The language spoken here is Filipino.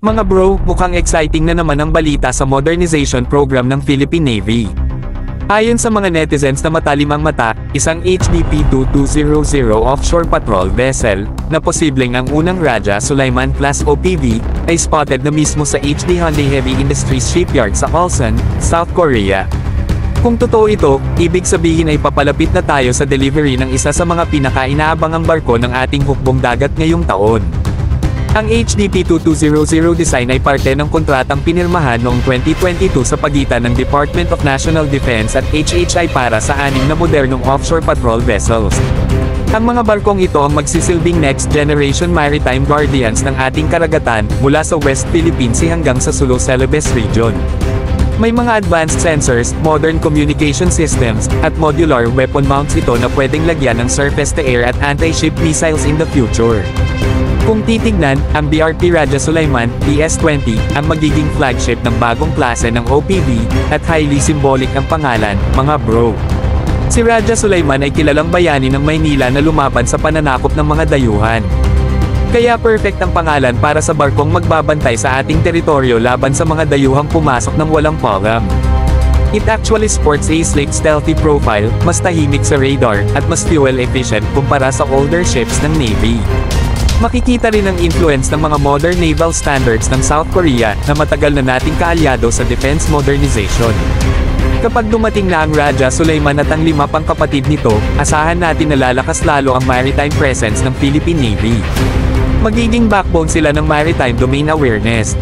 Mga bro, mukhang exciting na naman ang balita sa modernization program ng Philippine Navy. Ayon sa mga netizens na matalim ang mata, isang HDP-2200 offshore patrol vessel, na posibleng ang unang Raja Sulaiman class OPV, ay spotted na mismo sa HD Hyundai Heavy Industries Shipyard sa Ulsan, South Korea. Kung totoo ito, ibig sabihin ay papalapit na tayo sa delivery ng isa sa mga pinaka-inaabangang barko ng ating hukbong dagat ngayong taon. Ang HDP-2200 design ay parte ng kontratang pinirmahan noong 2022 sa pagitan ng Department of National Defense at HHI para sa 6 na modernong offshore patrol vessels. Ang mga barkong ito ang magsisilbing next generation maritime guardians ng ating karagatan, mula sa West Philippine Sea hanggang sa Sulu Celebes region. May mga advanced sensors, modern communication systems, at modular weapon mounts ito na pwedeng lagyan ng surface-to-air at anti-ship missiles in the future. Kung titignan, ang BRP Raja Sulaiman, PS-20, ang magiging flagship ng bagong klase ng OPV, at highly symbolic ang pangalan, mga bro. Si Raja Sulaiman ay kilalang bayani ng Maynila na lumaban sa pananakop ng mga dayuhan. Kaya perfect ang pangalan para sa barkong magbabantay sa ating teritoryo laban sa mga dayuhang pumasok ng walang palam. It actually sports a slick stealthy profile, mas tahimik sa radar, at mas fuel efficient kumpara sa older ships ng Navy. Makikita rin ang influence ng mga modern naval standards ng South Korea na matagal na nating kaalyado sa defense modernization. Kapag dumating na ang Raja Sulaiman at ang 5 pang kapatid nito, asahan natin na lalakas lalo ang maritime presence ng Philippine Navy. Magiging backbone sila ng maritime domain awareness,